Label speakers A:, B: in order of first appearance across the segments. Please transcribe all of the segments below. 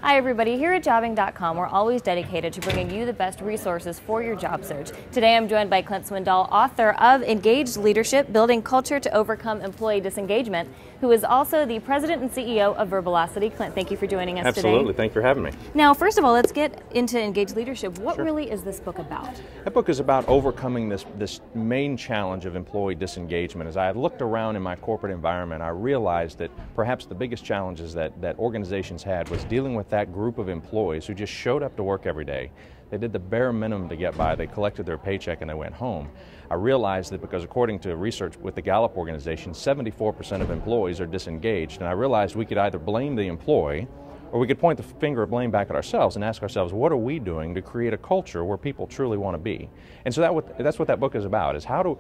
A: Hi everybody, here at jobbing.com we're always dedicated to bringing you the best resources for your job search. Today I'm joined by Clint Swindall, author of Engaged Leadership, Building Culture to Overcome Employee Disengagement, who is also the president and CEO of Verbalocity. Clint, thank you for joining us today.
B: Absolutely, thank you for having me.
A: Now, first of all, let's get into Engaged Leadership. What really is this book about?
B: That book is about overcoming this main challenge of employee disengagement. As I looked around in my corporate environment, I realized that perhaps the biggest challenges that organizations had was dealing with that group of employees who just showed up to work every day. They did the bare minimum to get by. They collected their paycheck and they went home. I realized that because according to research with the Gallup organization, 74% of employees are disengaged. And I realized we could either blame the employee or we could point the finger of blame back at ourselves and ask ourselves, what are we doing to create a culture where people truly want to be? And so that's what that book is about, is how do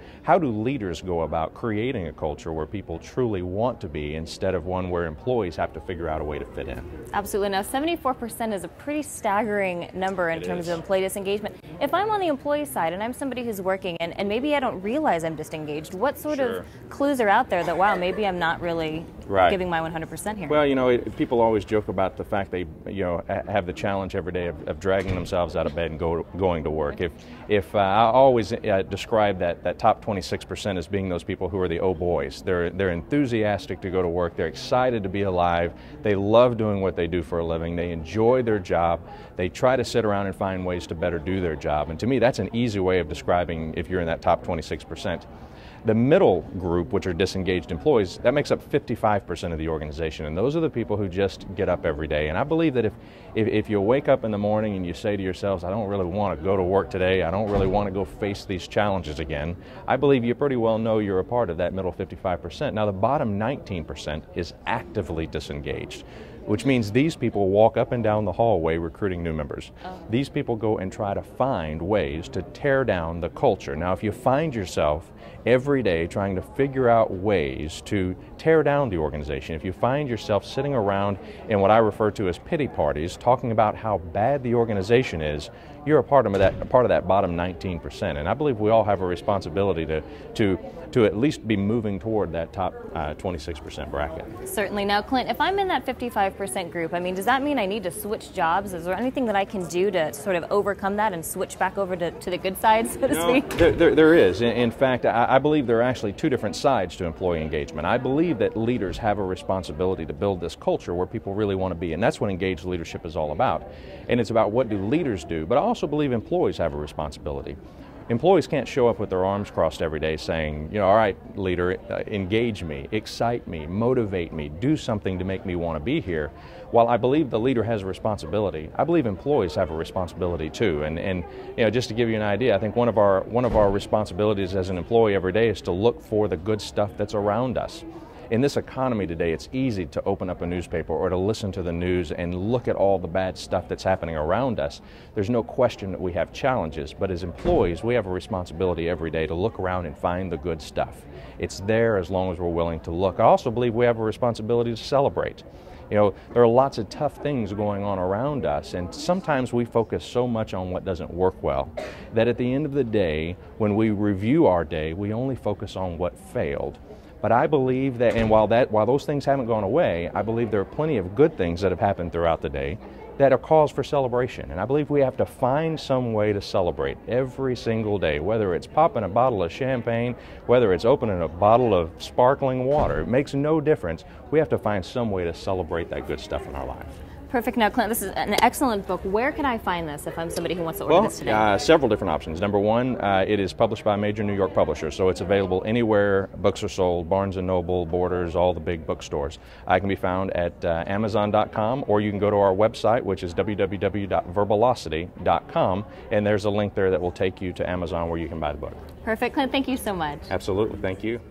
B: leaders go about creating a culture where people truly want to be instead of one where employees have to figure out a way to fit in.
A: Absolutely. Now, 74% is a pretty staggering number in terms of employee disengagement. If I'm on the employee side and I'm somebody who's working and maybe I don't realize I'm disengaged, what sort of clues are out there that, wow, maybe I'm not really giving my 100% here?
B: Well, people always joke about the fact they have the challenge every day of dragging themselves out of bed and going to work. If I always describe that top 26% as being those people who are the oh boys. They're enthusiastic to go to work. They're excited to be alive. They love doing what they do for a living. They enjoy their job. They try to sit around and find ways to better do their job. And to me, that's an easy way of describing if you're in that top 26%. The middle group, which are disengaged employees, that makes up 55% of the organization, and those are the people who just get up every day. And I believe that if you wake up in the morning and you say to yourselves, I don't really want to go to work today, I don't really want to go face these challenges again, I believe you pretty well know you're a part of that middle 55%. Now the bottom 19% is actively disengaged, which means these people walk up and down the hallway recruiting new members. These people go and try to find ways to tear down the culture. Now, if you find yourself every day trying to figure out ways to tear down the organization, if you find yourself sitting around in what I refer to as pity parties, talking about how bad the organization is, you're a part of that bottom 19%. And I believe we all have a responsibility to at least be moving toward that top 26% bracket.
A: Certainly. Now, Clint, if I'm in that 55% group, I mean, does that mean I need to switch jobs? Is there anything that I can do to sort of overcome that and switch back over to the good side, so to speak?
B: There is. In fact, I believe there are actually two different sides to employee engagement. I believe that leaders have a responsibility to build this culture where people really want to be, and that's what engaged leadership is all about. And it's about what do leaders do, but I also believe employees have a responsibility. Employees can't show up with their arms crossed every day saying, all right, leader, engage me, excite me, motivate me, do something to make me want to be here. While I believe the leader has a responsibility, I believe employees have a responsibility too. And just to give you an idea, I think one of our responsibilities as an employee every day is to look for the good stuff that's around us. In this economy today, it's easy to open up a newspaper or to listen to the news and look at all the bad stuff that's happening around us. There's no question that we have challenges, but as employees, we have a responsibility every day to look around and find the good stuff. It's there as long as we're willing to look. I also believe we have a responsibility to celebrate. There are lots of tough things going on around us, and sometimes we focus so much on what doesn't work well that at the end of the day, when we review our day, we only focus on what failed. But I believe that, and while those things haven't gone away, I believe there are plenty of good things that have happened throughout the day that are cause for celebration. And I believe we have to find some way to celebrate every single day, whether it's popping a bottle of champagne, whether it's opening a bottle of sparkling water. It makes no difference. We have to find some way to celebrate that good stuff in our lives.
A: Perfect. Now, Clint, this is an excellent book. Where can I find this if I'm somebody who wants to order this today?
B: Several different options. Number one, it is published by a major New York publisher, so it's available anywhere books are sold, Barnes & Noble, Borders, all the big bookstores. I can be found at Amazon.com, or you can go to our website, which is www.verbalocity.com, and there's a link there that will take you to Amazon where you can buy the book.
A: Perfect. Clint, thank you so much.
B: Absolutely. Thank you.